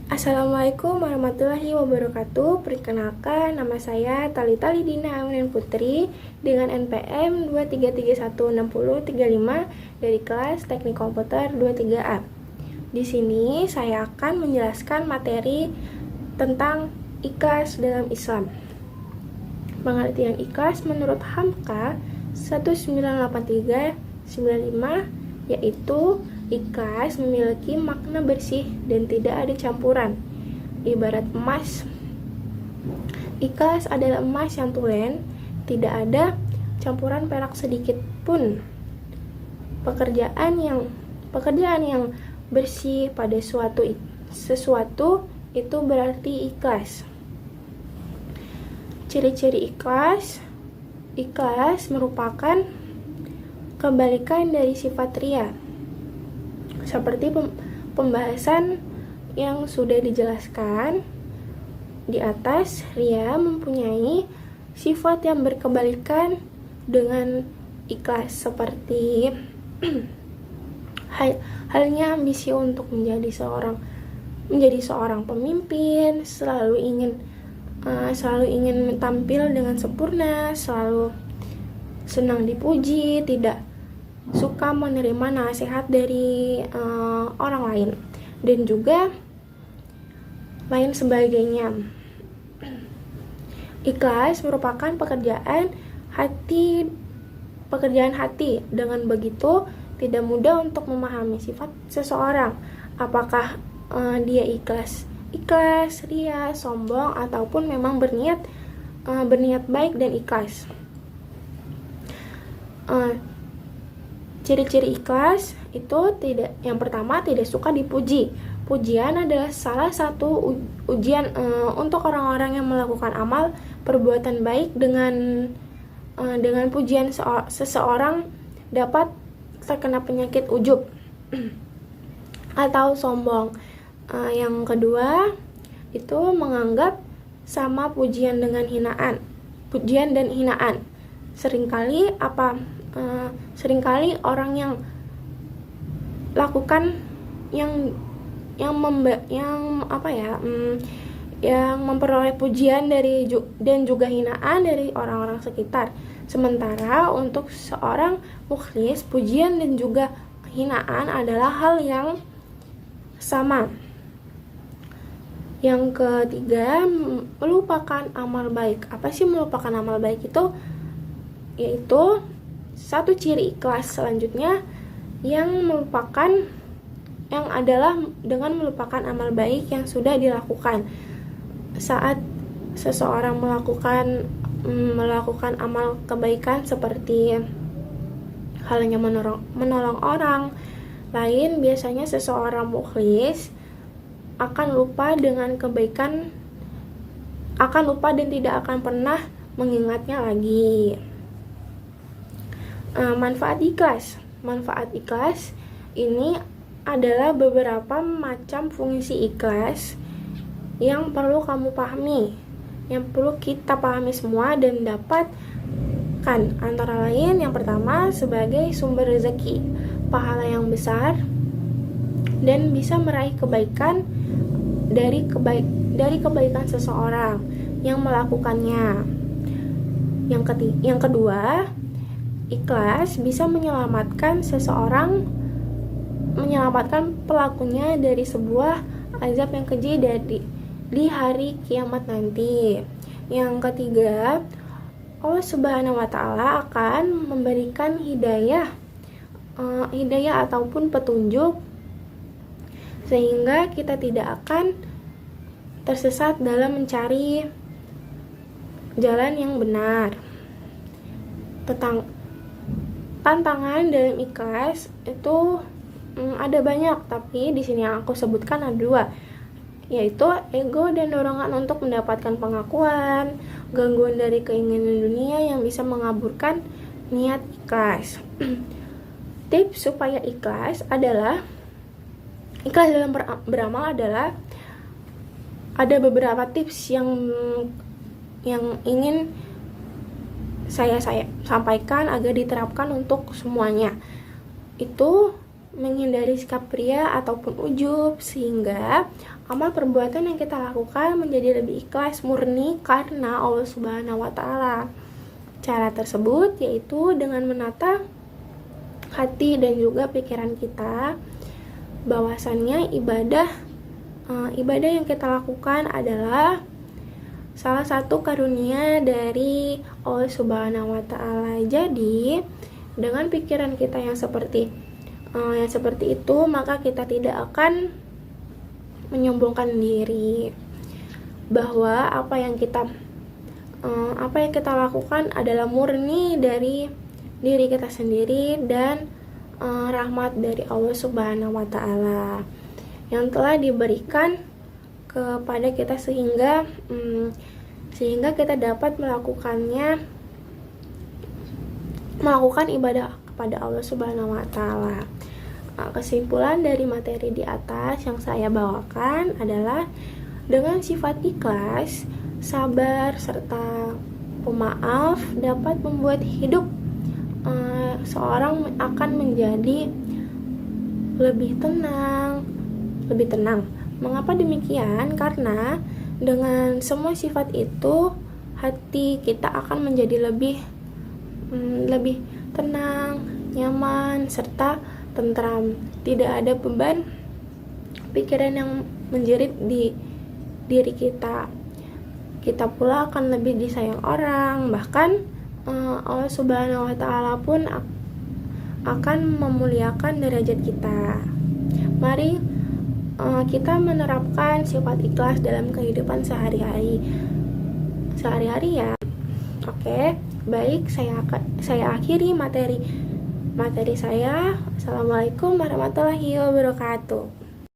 Assalamualaikum warahmatullahi wabarakatuh. Perkenalkan, nama saya Talita Lidina Aunin Putri dengan NPM 2331605 dari kelas Teknik Komputer 23A. Di sini saya akan menjelaskan materi tentang ikhlas dalam Islam. Pengertian ikhlas menurut Hamka 1983-95 yaitu ikhlas memiliki makna bersih dan tidak ada campuran. Ibarat emas. Ikhlas adalah emas yang tulen, tidak ada campuran perak sedikit pun. Pekerjaan yang bersih pada sesuatu itu berarti ikhlas. Ciri-ciri ikhlas. Ikhlas merupakan kebalikan dari sifat riya. Seperti pembahasan yang sudah dijelaskan di atas, riya mempunyai sifat yang berkebalikan dengan ikhlas, seperti halnya ambisi untuk menjadi seorang pemimpin, selalu ingin tampil dengan sempurna, selalu senang dipuji, tidak suka menerima nasihat dari orang lain, dan juga lain sebagainya. Ikhlas merupakan pekerjaan hati. Dengan begitu, tidak mudah untuk memahami sifat seseorang, apakah dia ikhlas, ria, sombong, ataupun memang berniat baik dan ikhlas. Ciri-ciri ikhlas itu yang pertama, tidak suka dipuji. Pujian adalah salah satu ujian untuk orang-orang yang melakukan amal perbuatan baik. Dengan pujian seseorang dapat terkena penyakit ujub atau sombong. Yang kedua itu menganggap sama pujian dan hinaan. Seringkali orang yang lakukan yang memperoleh pujian dan juga hinaan dari orang-orang sekitar. Sementara untuk seorang mukhlis, pujian dan juga hinaan adalah hal yang sama. Yang ketiga, melupakan amal baik. Apa sih melupakan amal baik itu? Yaitu satu ciri ikhlas selanjutnya yang adalah dengan melupakan amal baik yang sudah dilakukan. Saat seseorang melakukan amal kebaikan seperti halnya menolong orang lain, biasanya seseorang mukhlis akan lupa dan tidak akan pernah mengingatnya lagi. Manfaat ikhlas ini adalah beberapa macam fungsi ikhlas yang perlu kamu pahami, yang perlu kita pahami semua dan dapatkan. Antara lain, yang pertama, sebagai sumber rezeki, pahala yang besar, dan bisa meraih kebaikan dari kebaikan seseorang yang melakukannya. Yang kedua, ikhlas bisa menyelamatkan pelakunya dari sebuah azab yang keji di hari kiamat nanti. Yang ketiga, Allah Subhanahu wa Ta'ala akan memberikan hidayah ataupun petunjuk sehingga kita tidak akan tersesat dalam mencari jalan yang benar. Tantangan dalam ikhlas itu ada banyak, tapi di sini yang aku sebutkan ada dua, yaitu ego dan dorongan untuk mendapatkan pengakuan, gangguan dari keinginan dunia yang bisa mengaburkan niat ikhlas. Tips supaya ikhlas dalam beramal adalah ada beberapa tips yang ingin saya sampaikan agar diterapkan untuk semuanya. Itu menghindari sikap pria ataupun ujub, sehingga amal perbuatan yang kita lakukan menjadi lebih ikhlas murni karena Allah Subhanahu wa Ta'ala. Cara tersebut yaitu dengan menata hati dan juga pikiran kita, bahwasannya ibadah yang kita lakukan adalah salah satu karunia dari Allah Subhanahu wa Ta'ala. Jadi, dengan pikiran kita yang seperti itu, maka kita tidak akan menyombongkan diri, bahwa apa yang kita lakukan adalah murni dari diri kita sendiri dan rahmat dari Allah Subhanahu wa Ta'ala yang telah diberikan kepada kita, sehingga kita dapat melakukan ibadah kepada Allah Subhanahu wa Ta'ala. Kesimpulan dari materi di atas yang saya bawakan adalah dengan sifat ikhlas, sabar, serta pemaaf dapat membuat hidup seorang akan menjadi lebih tenang. Mengapa demikian? Karena dengan semua sifat itu, hati kita akan menjadi lebih tenang, nyaman, serta tentram. Tidak ada beban pikiran yang menjerit di diri kita. Kita pula akan lebih disayang orang, bahkan Allah Subhanahu wa Ta'ala pun akan memuliakan derajat kita. Mari kita menerapkan sifat ikhlas dalam kehidupan sehari-hari ya. Oke, baik, saya akhiri materi saya. Assalamualaikum warahmatullahi wabarakatuh.